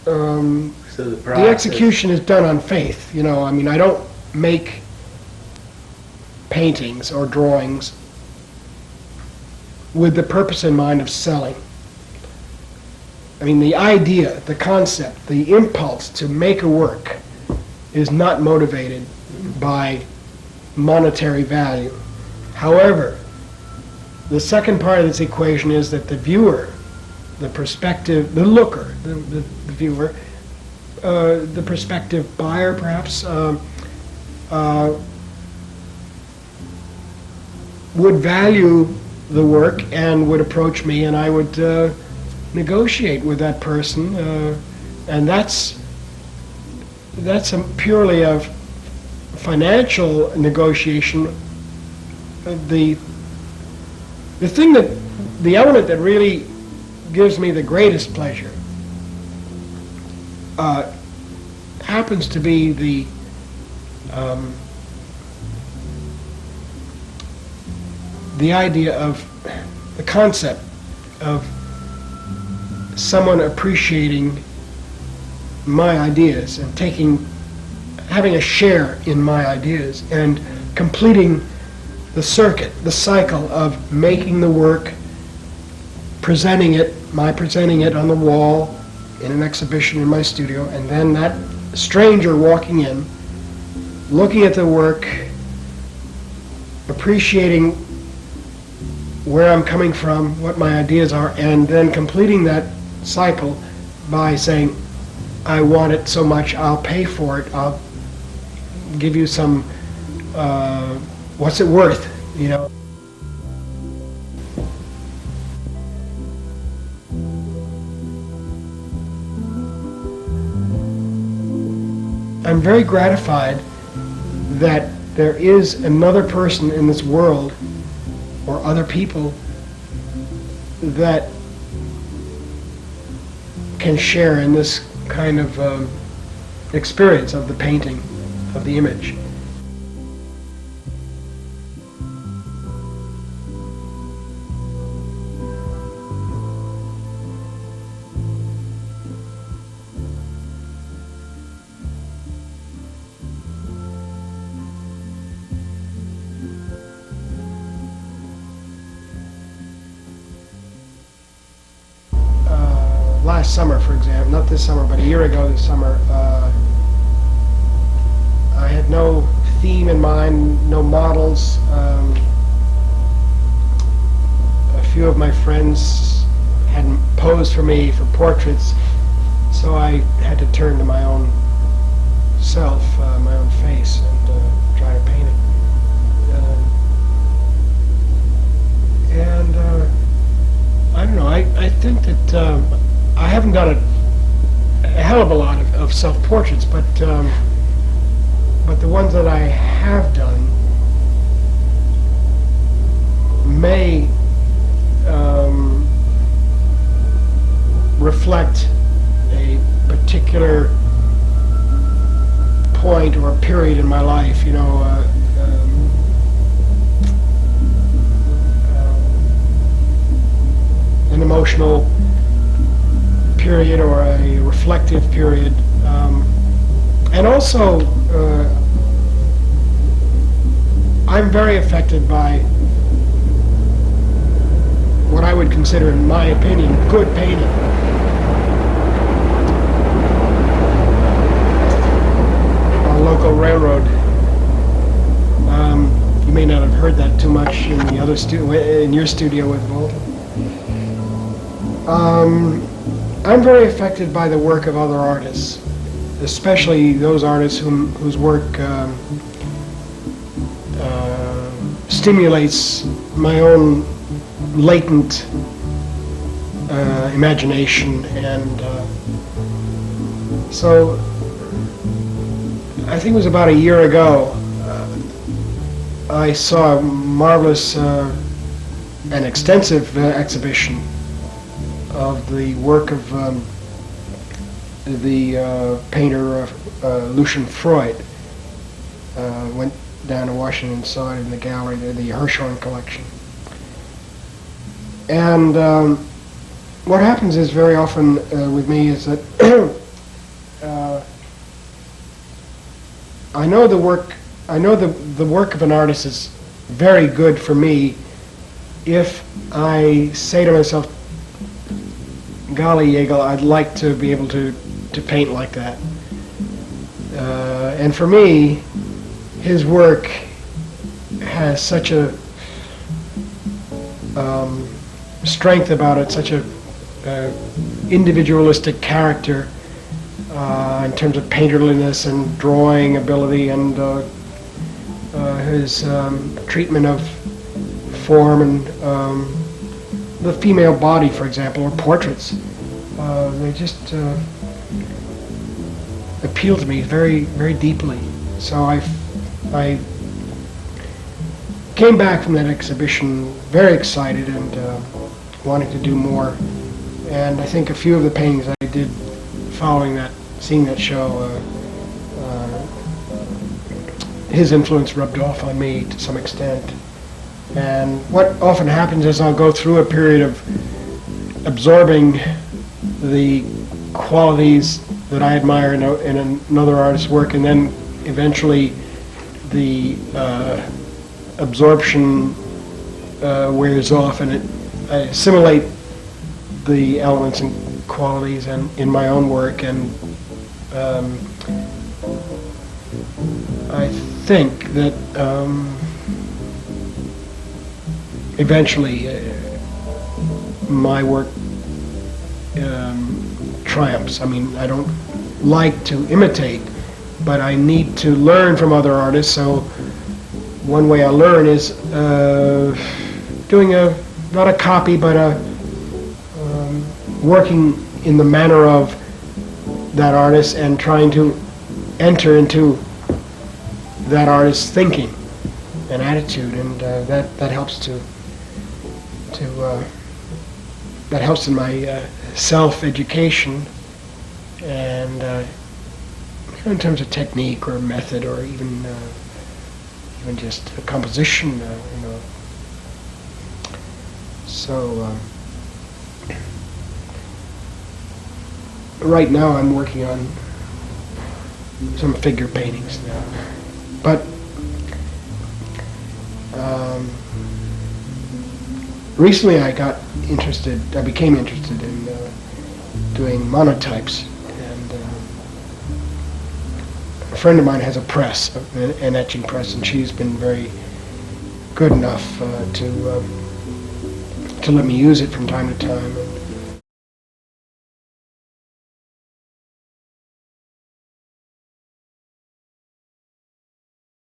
So the the process. execution is done on faith. I mean, I don't make paintings or drawings with the purpose in mind of selling. I mean, the idea, the concept, the impulse to make a work is not motivated by monetary value. However, the second part of this equation is that the viewer, the perspective, the looker, the viewer, the prospective buyer perhaps, would value the work and would approach me, and I would negotiate with that person, and that's purely a financial negotiation. The element that really gives me the greatest pleasure happens to be the idea of the concept of someone appreciating my ideas and having a share in my ideas and completing the circuit, the cycle of making the work, presenting it on the wall in an exhibition in my studio, and then that stranger walking in, looking at the work, appreciating where I'm coming from, what my ideas are, and then completing that cycle by saying, I want it so much, I'll pay for it, I'll give you some, what's it worth, I'm very gratified that there is another person in this world, or other people, that can share in this kind of experience of the painting, of the image. Last summer, for example, not this summer, but a year ago this summer, I had no theme in mind, no models. A few of my friends hadn't posed for me for portraits, so I had to turn to my own self, my own face, and try to paint it. I don't know, I think that I haven't done a hell of a lot of self-portraits, but the ones that I have done may reflect a particular point or a period in my life, an emotional period or a reflective period, and also I'm very affected by what I would consider, in my opinion, good painting. A local railroad. You may not have heard that too much in the other in your studio with Volta. I'm very affected by the work of other artists, especially those artists whose work stimulates my own latent imagination, and so I think it was about a year ago I saw a marvelous and extensive exhibition of the work of the painter Lucian Freud. Went down to Washington and saw it in the gallery there, the Hirshhorn collection. And what happens is very often with me is that I know the work. I know the work of an artist is very good for me if I say to myself, "Golly, Jagle, I'd like to be able to paint like that." And for me, his work has such a strength about it, such a individualistic character in terms of painterliness and drawing ability, and his treatment of form and the female body, for example, or portraits. They just appeal to me very, very deeply. So I came back from that exhibition very excited and wanting to do more. And I think a few of the paintings I did following that, seeing that show, his influence rubbed off on me to some extent. And what often happens is I'll go through a period of absorbing the qualities that I admire in another artist's work, and then eventually the absorption wears off, and I assimilate the elements and qualities and in my own work, and I think that eventually my work triumphs. I mean, I don't like to imitate, but I need to learn from other artists. So one way I learn is doing not a copy, but working in the manner of that artist and trying to enter into that artist's thinking and attitude, and that helps that helps in my self-education, and in terms of technique or method, or even just composition, So right now I'm working on some figure paintings now, but recently I became interested in doing monotypes, and a friend of mine has a press, an etching press, and she's been very good enough to let me use it from time to time.